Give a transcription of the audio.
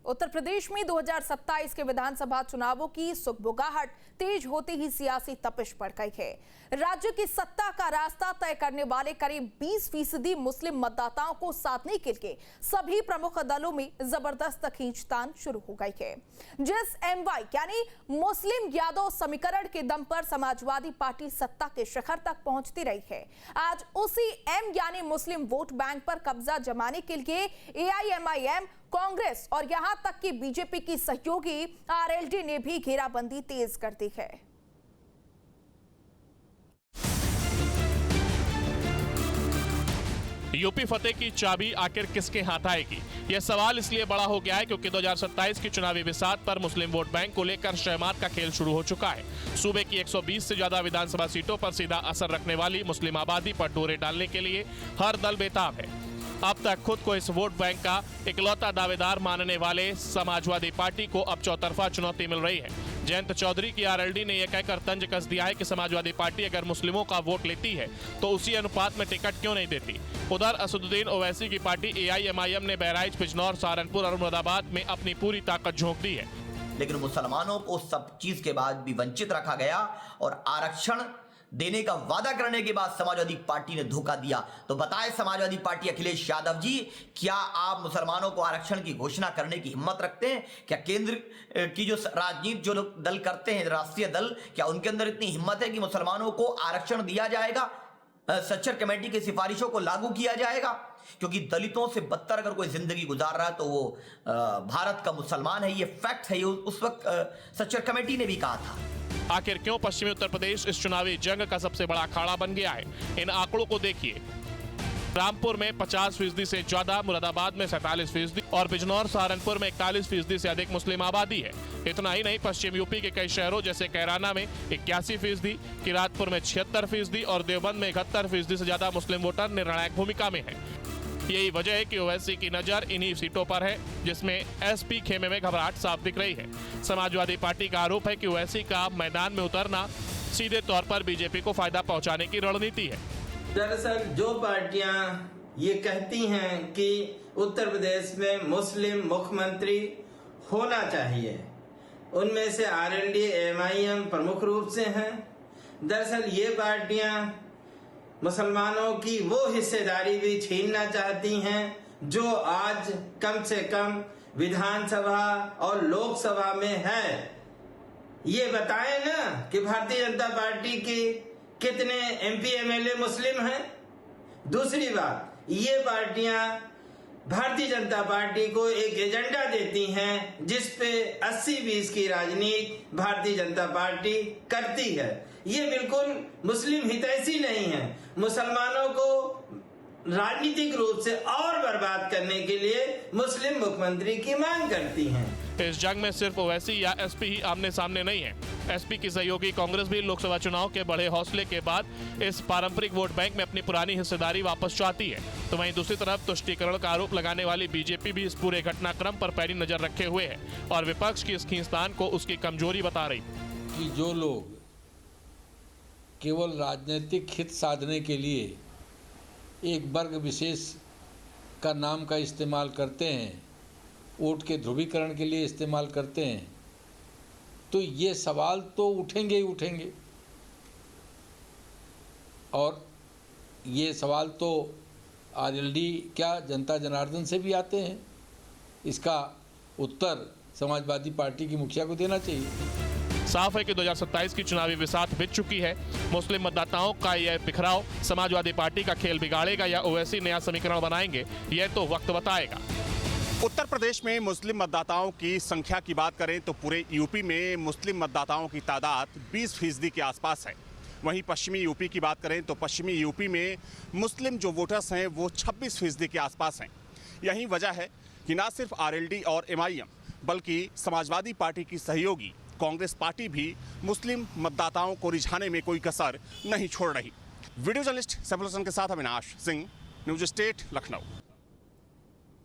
उत्तर प्रदेश में 2027 के विधानसभा चुनावों की सुगबुगाहट तेज होते ही सियासी तपिश बढ़ गई है। राज्य की सत्ता का रास्ता तय करने वाले करीब 20% मुस्लिम मतदाताओं को साधने के लिए सभी प्रमुख दलों में जबरदस्त खींचतान शुरू हो गई है। जिस MY यानी मुस्लिम यादव समीकरण के दम पर समाजवादी पार्टी सत्ता के शिखर तक पहुंचती रही है, आज उसी M यानी मुस्लिम वोट बैंक पर कब्जा जमाने के लिए AIMIM, कांग्रेस और यहां तक कि बीजेपी की सहयोगी RLD ने भी घेराबंदी तेज कर दी है। यूपी फतेह की चाबी आखिर किसके हाथ आएगी? यह सवाल इसलिए बड़ा हो गया है क्योंकि 2027 की चुनावी बिसात पर मुस्लिम वोट बैंक को लेकर शहमात का खेल शुरू हो चुका है। सूबे की 120 से ज्यादा विधानसभा सीटों पर सीधा असर रखने वाली मुस्लिम आबादी पर डोरे डालने के लिए हर दल बेताब है। अब तक खुद को इस वोट बैंक का इकलौता दावेदार मानने वाले समाजवादी पार्टी को अब चौतरफा चुनौती मिल रही है। जयंत चौधरी की RLD ने यह कहकर तंज कस दिया है कि समाजवादी पार्टी अगर मुस्लिमों का वोट लेती है तो उसी अनुपात में टिकट क्यों नहीं देती। उधर असदुद्दीन ओवैसी की पार्टी AIMIM ने बहराइच, बिजनौर, सहारनपुर और मुरादाबाद में अपनी पूरी ताकत झोंक दी है। लेकिन मुसलमानों को सब चीज के बाद भी वंचित रखा गया और आरक्षण देने का वादा करने के बाद समाजवादी पार्टी ने धोखा दिया। तो बताएं समाजवादी पार्टी अखिलेश यादव जी, क्या आप मुसलमानों को आरक्षण की घोषणा करने की हिम्मत रखते हैं? क्या केंद्र की जो राजनीति जो लोग दल करते हैं, राष्ट्रीय दल, क्या उनके अंदर इतनी हिम्मत है कि मुसलमानों को आरक्षण दिया जाएगा, सच्चर कमेटी की सिफारिशों को लागू किया जाएगा? क्योंकि दलितों से बदतर अगर कोई जिंदगी गुजार रहा है तो वो भारत का मुसलमान है, ये फैक्ट है। उस वक्त सच्चर कमेटी ने भी कहा था। आखिर क्यों पश्चिमी उत्तर प्रदेश इस चुनावी जंग का सबसे बड़ा अखाड़ा बन गया है? इन आंकड़ों को देखिए। रामपुर में 50% से ज्यादा, मुरादाबाद में 47% और बिजनौर, सहारनपुर में 41% से अधिक मुस्लिम आबादी है। इतना ही नहीं, पश्चिम यूपी के कई शहरों जैसे कैराना में 81%, किरातपुर में 76% और देवबंद में 71% से ज्यादा मुस्लिम वोटर निर्णायक भूमिका में है। यही वजह है कि ओवैसी की नजर इन्हीं सीटों पर है जिसमें SP खेमे में घबराहट साफ दिख रही है। समाजवादी पार्टी का आरोप है कि ओवैसी का मैदान में उतरना सीधे तौर पर बीजेपी को फायदा पहुंचाने की रणनीति है। दरअसल जो पार्टियां ये कहती हैं कि उत्तर प्रदेश में मुस्लिम मुख्यमंत्री होना चाहिए, उनमें से RLD, MIM प्रमुख रूप से हैं। दरअसल ये पार्टियां मुसलमानों की वो हिस्सेदारी भी छीनना चाहती हैं जो आज कम से कम विधानसभा और लोकसभा में है। ये बताएं ना कि भारतीय जनता पार्टी के कितने MP MLA मुस्लिम हैं। दूसरी बात, ये पार्टियां भारतीय जनता पार्टी को एक एजेंडा देती हैं जिसपे 80-20 की राजनीति भारतीय जनता पार्टी करती है। ये बिल्कुल मुस्लिम हितैषी नहीं है। मुसलमानों को राजनीतिक रूप से और बर्बाद करने के लिए मुस्लिम मुख्यमंत्री की मांग करती हैं। इस जंग में सिर्फ ओवैसी या SP ही आमने सामने नहीं है। SP की सहयोगी कांग्रेस भी लोकसभा चुनाव के बढ़े हौसले के बाद इस पारंपरिक वोट बैंक में अपनी पुरानी हिस्सेदारी वापस चाहती है। तो वहीं दूसरी तरफ तुष्टीकरण का आरोप लगाने वाली बीजेपी भी इस पूरे घटनाक्रम पर पैनी नजर रखे हुए है और विपक्ष की इस खींचतान को उसकी कमजोरी बता रही कि जो लोग केवल राजनीतिक हित साधने के लिए एक वर्ग विशेष का नाम का इस्तेमाल करते हैं, वोट के ध्रुवीकरण के लिए इस्तेमाल करते हैं, तो ये सवाल तो उठेंगे ही उठेंगे। और ये सवाल तो RLD क्या जनता जनार्दन से भी आते हैं। इसका उत्तर समाजवादी पार्टी की मुखिया को देना चाहिए। साफ है कि 2027 की चुनावी बिसात बीत चुकी है। मुस्लिम मतदाताओं का यह बिखराव समाजवादी पार्टी का खेल बिगाड़ेगा या ओवैसी नया समीकरण बनाएंगे, यह तो वक्त बताएगा। उत्तर प्रदेश में मुस्लिम मतदाताओं की संख्या की बात करें तो पूरे यूपी में मुस्लिम मतदाताओं की तादाद 20% के आसपास है। वहीं पश्चिमी यूपी की बात करें तो पश्चिमी यूपी में मुस्लिम जो वोटर्स हैं वो 26% के आसपास हैं। यही वजह है कि न सिर्फ RLD और MIM बल्कि समाजवादी पार्टी की सहयोगी कांग्रेस पार्टी भी मुस्लिम मतदाताओं को रिझाने में कोई कसर नहीं छोड़ रही। वीडियो जर्नलिस्ट सैफुल हसन के साथ अविनाश सिंह, न्यूज स्टेट, लखनऊ।